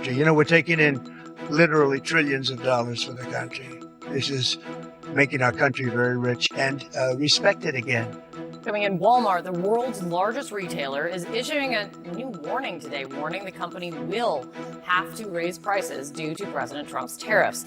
country. You know, we're taking in literally trillions of dollars for the country. This is making our country very rich and respected again. Coming in, Walmart, the world's largest retailer, is issuing a new warning today, warning the company will have to raise prices due to President Trump's tariffs.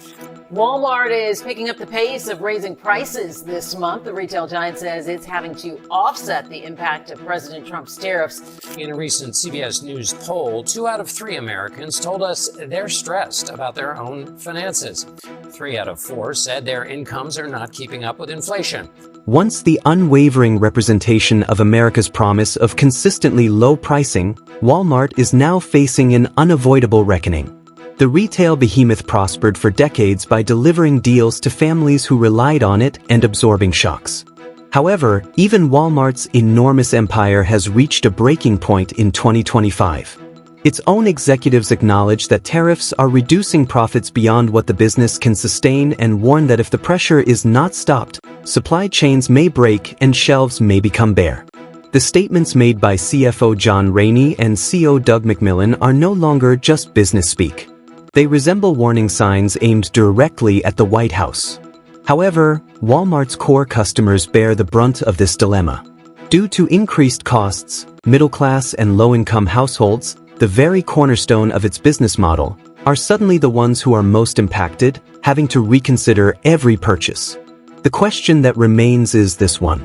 Walmart is picking up the pace of raising prices this month. The retail giant says it's having to offset the impact of President Trump's tariffs. In a recent CBS News poll, 2 out of 3 Americans told us they're stressed about their own finances. 3 out of 4 said their incomes are not keeping up with inflation. Once the unwavering representation of America's promise of consistently low pricing, Walmart is now facing an unavoidable reckoning. The retail behemoth prospered for decades by delivering deals to families who relied on it and absorbing shocks. However, even Walmart's enormous empire has reached a breaking point in 2025. Its own executives acknowledge that tariffs are reducing profits beyond what the business can sustain and warn that if the pressure is not stopped, supply chains may break and shelves may become bare. The statements made by CFO John Rainey and CEO Doug McMillon are no longer just business speak. They resemble warning signs aimed directly at the White House. However, Walmart's core customers bear the brunt of this dilemma. Due to increased costs, middle-class and low-income households, the very cornerstone of its business model, are suddenly the ones who are most impacted, having to reconsider every purchase. The question that remains is this one.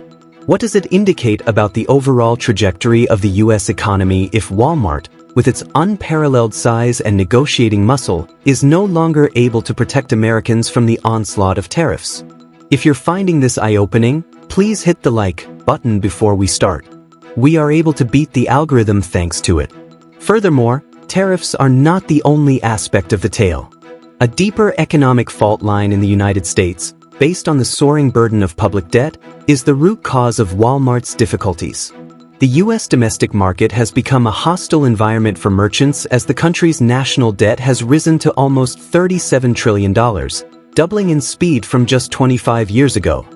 What does it indicate about the overall trajectory of the U.S. economy if Walmart, with its unparalleled size and negotiating muscle, is no longer able to protect Americans from the onslaught of tariffs? If you're finding this eye-opening, please hit the like button before we start. We are able to beat the algorithm thanks to it. Furthermore, tariffs are not the only aspect of the tale. A deeper economic fault line in the United States, based on the soaring burden of public debt, is the root cause of Walmart's difficulties. The U.S. domestic market has become a hostile environment for merchants as the country's national debt has risen to almost $37 trillion, doubling in speed from just 25 years ago.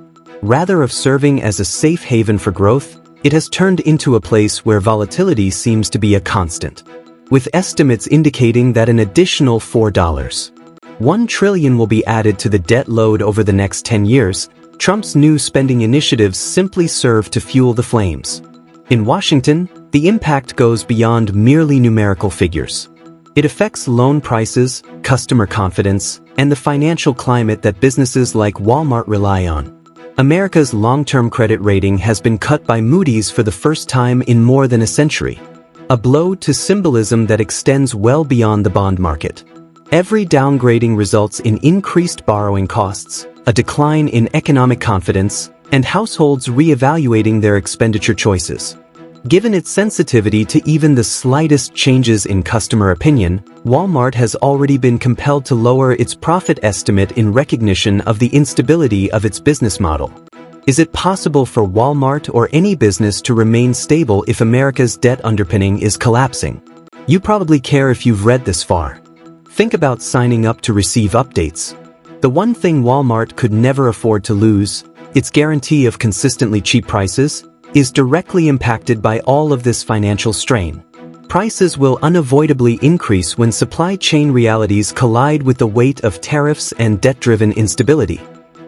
Rather than serving as a safe haven for growth, it has turned into a place where volatility seems to be a constant, with estimates indicating that an additional $1 trillion will be added to the debt load over the next 10 years. Trump's new spending initiatives simply serve to fuel the flames. In Washington, the impact goes beyond merely numerical figures. It affects loan prices, customer confidence, and the financial climate that businesses like Walmart rely on. America's long-term credit rating has been cut by Moody's for the first time in more than a century. A blow to symbolism that extends well beyond the bond market. Every downgrading results in increased borrowing costs, a decline in economic confidence, and households re-evaluating their expenditure choices. Given its sensitivity to even the slightest changes in customer opinion, Walmart has already been compelled to lower its profit estimate in recognition of the instability of its business model. Is it possible for Walmart or any business to remain stable if America's debt underpinning is collapsing? You probably care if you've read this far. Think about signing up to receive updates. The one thing Walmart could never afford to lose, its guarantee of consistently cheap prices, is directly impacted by all of this financial strain. Prices will unavoidably increase when supply chain realities collide with the weight of tariffs and debt-driven instability.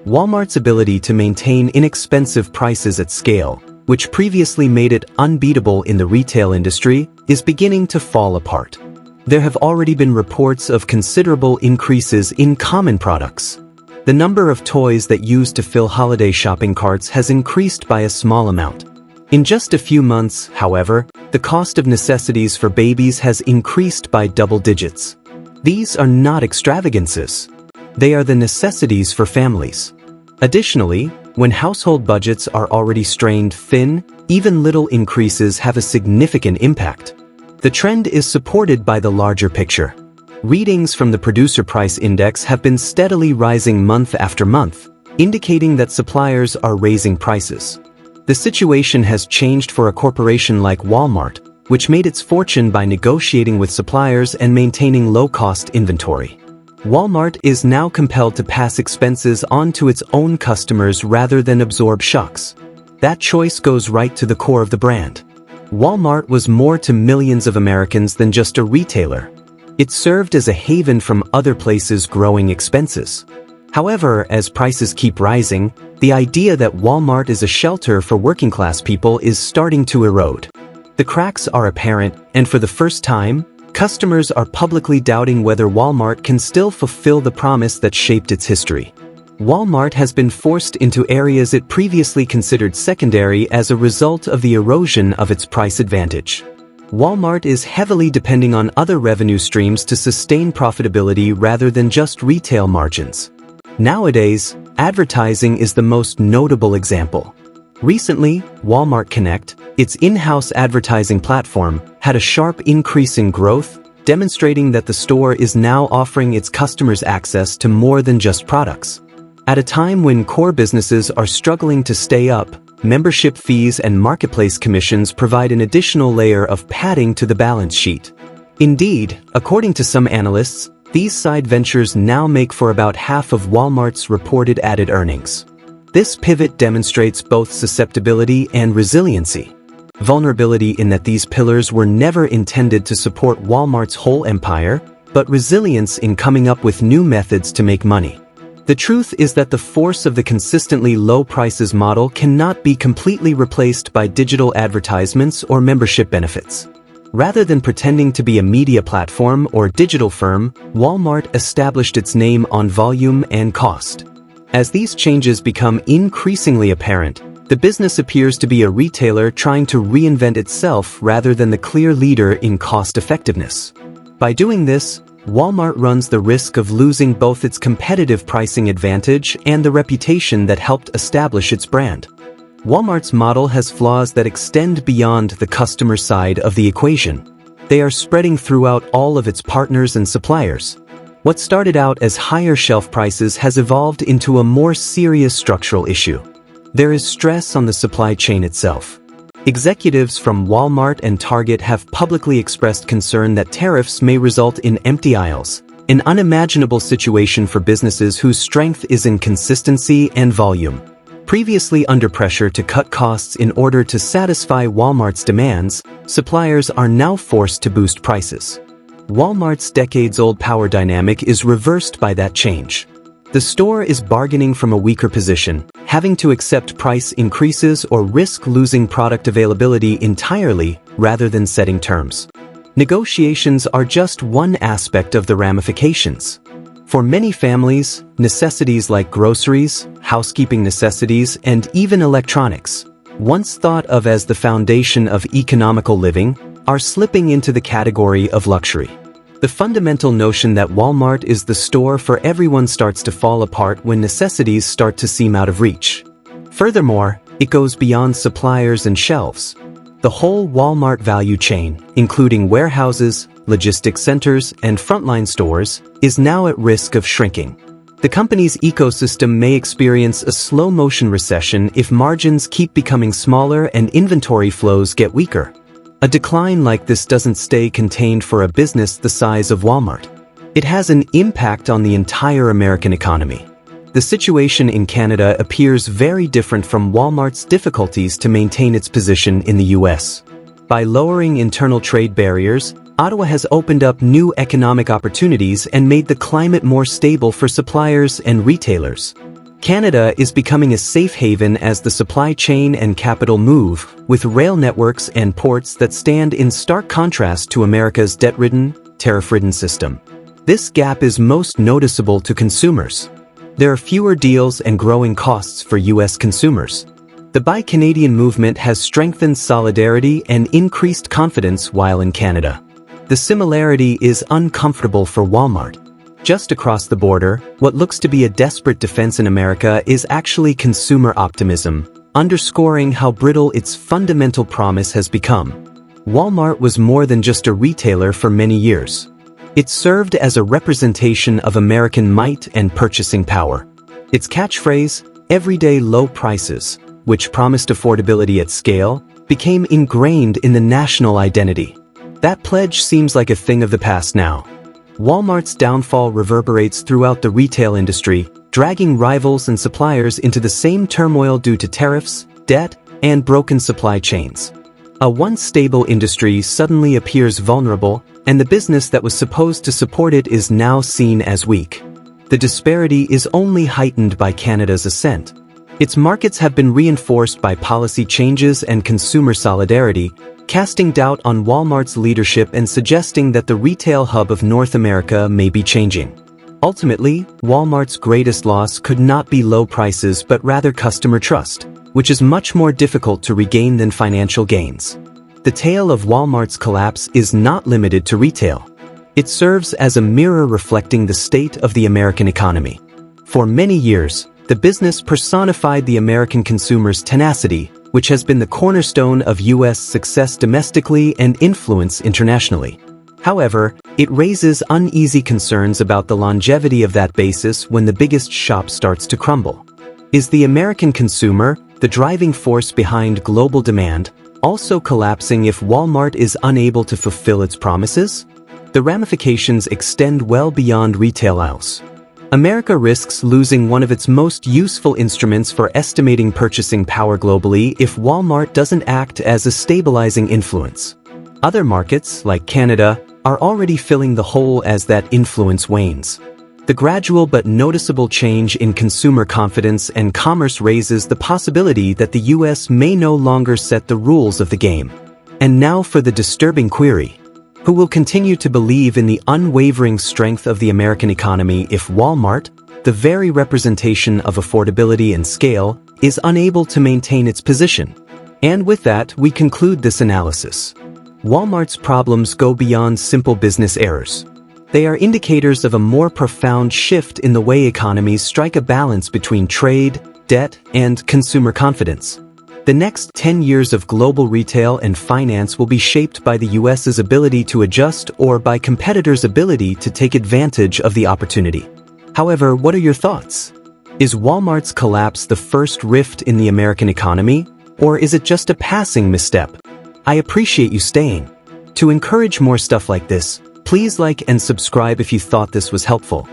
Walmart's ability to maintain inexpensive prices at scale, which previously made it unbeatable in the retail industry, is beginning to fall apart. There have already been reports of considerable increases in common products. The number of toys that used to fill holiday shopping carts has increased by a small amount. In just a few months, however, the cost of necessities for babies has increased by double digits. These are not extravagances. They are the necessities for families. Additionally, when household budgets are already strained thin, even little increases have a significant impact. The trend is supported by the larger picture. Readings from the Producer Price Index have been steadily rising month after month, indicating that suppliers are raising prices. The situation has changed for a corporation like Walmart, which made its fortune by negotiating with suppliers and maintaining low-cost inventory. Walmart is now compelled to pass expenses on to its own customers rather than absorb shocks. That choice goes right to the core of the brand. Walmart was more to millions of Americans than just a retailer. It served as a haven from other places' growing expenses. However, as prices keep rising, the idea that Walmart is a shelter for working-class people is starting to erode. The cracks are apparent, and for the first time, customers are publicly doubting whether Walmart can still fulfill the promise that shaped its history. Walmart has been forced into areas it previously considered secondary as a result of the erosion of its price advantage. Walmart is heavily depending on other revenue streams to sustain profitability rather than just retail margins. Nowadays, advertising is the most notable example. Recently, Walmart Connect, its in-house advertising platform, had a sharp increase in growth, demonstrating that the store is now offering its customers access to more than just products. At a time when core businesses are struggling to stay up, membership fees and marketplace commissions provide an additional layer of padding to the balance sheet. Indeed, according to some analysts, these side ventures now make for about half of Walmart's reported added earnings. This pivot demonstrates both susceptibility and resiliency. Vulnerability in that these pillars were never intended to support Walmart's whole empire, but resilience in coming up with new methods to make money. The truth is that the force of the consistently low prices model cannot be completely replaced by digital advertisements or membership benefits. Rather than pretending to be a media platform or digital firm, Walmart established its name on volume and cost. As these changes become increasingly apparent, the business appears to be a retailer trying to reinvent itself rather than the clear leader in cost effectiveness. By doing this, Walmart runs the risk of losing both its competitive pricing advantage and the reputation that helped establish its brand. Walmart's model has flaws that extend beyond the customer side of the equation. They are spreading throughout all of its partners and suppliers. What started out as higher shelf prices has evolved into a more serious structural issue. There is stress on the supply chain itself. Executives from Walmart and Target have publicly expressed concern that tariffs may result in empty aisles, an unimaginable situation for businesses whose strength is in consistency and volume. Previously under pressure to cut costs in order to satisfy Walmart's demands, suppliers are now forced to boost prices. Walmart's decades-old power dynamic is reversed by that change. The store is bargaining from a weaker position, having to accept price increases or risk losing product availability entirely rather than setting terms. Negotiations are just one aspect of the ramifications. For many families, necessities like groceries, housekeeping necessities, and even electronics, once thought of as the foundation of economical living, are slipping into the category of luxury. The fundamental notion that Walmart is the store for everyone starts to fall apart when necessities start to seem out of reach. Furthermore, it goes beyond suppliers and shelves. The whole Walmart value chain, including warehouses, logistics centers, and frontline stores, is now at risk of shrinking. The company's ecosystem may experience a slow-motion recession if margins keep becoming smaller and inventory flows get weaker. A decline like this doesn't stay contained for a business the size of Walmart. It has an impact on the entire American economy. The situation in Canada appears very different from Walmart's difficulties to maintain its position in the US. By lowering internal trade barriers, Ottawa has opened up new economic opportunities and made the climate more stable for suppliers and retailers. Canada is becoming a safe haven as the supply chain and capital move, with rail networks and ports that stand in stark contrast to America's debt-ridden, tariff-ridden system. This gap is most noticeable to consumers. There are fewer deals and growing costs for U.S. consumers. The Buy Canadian movement has strengthened solidarity and increased confidence while in Canada. The similarity is uncomfortable for Walmart. Just across the border, what looks to be a desperate defense in America is actually consumer optimism, underscoring how brittle its fundamental promise has become. Walmart was more than just a retailer for many years. It served as a representation of American might and purchasing power. Its catchphrase, "Everyday low prices," which promised affordability at scale, became ingrained in the national identity. That pledge seems like a thing of the past now. Walmart's downfall reverberates throughout the retail industry, dragging rivals and suppliers into the same turmoil due to tariffs, debt, and broken supply chains. A once stable industry suddenly appears vulnerable, and the business that was supposed to support it is now seen as weak. The disparity is only heightened by Canada's ascent. Its markets have been reinforced by policy changes and consumer solidarity, casting doubt on Walmart's leadership and suggesting that the retail hub of North America may be changing. Ultimately, Walmart's greatest loss could not be low prices but rather customer trust, which is much more difficult to regain than financial gains. The tale of Walmart's collapse is not limited to retail. It serves as a mirror reflecting the state of the American economy. For many years, the business personified the American consumer's tenacity, which has been the cornerstone of U.S. success domestically and influence internationally. However, it raises uneasy concerns about the longevity of that basis when the biggest shop starts to crumble. Is the American consumer, the driving force behind global demand, also collapsing if Walmart is unable to fulfill its promises? The ramifications extend well beyond retail aisles. America risks losing one of its most useful instruments for estimating purchasing power globally if Walmart doesn't act as a stabilizing influence. Other markets, like Canada, are already filling the hole as that influence wanes. The gradual but noticeable change in consumer confidence and commerce raises the possibility that the U.S. may no longer set the rules of the game. And now for the disturbing query. Who will continue to believe in the unwavering strength of the American economy if Walmart, the very representation of affordability and scale, is unable to maintain its position? And with that, we conclude this analysis. Walmart's problems go beyond simple business errors. They are indicators of a more profound shift in the way economies strike a balance between trade, debt, and consumer confidence. The next 10 years of global retail and finance will be shaped by the U.S.'s ability to adjust or by competitors' ability to take advantage of the opportunity. However, what are your thoughts? Is Walmart's collapse the first rift in the American economy, or is it just a passing misstep? I appreciate you staying. To encourage more stuff like this, please like and subscribe if you thought this was helpful.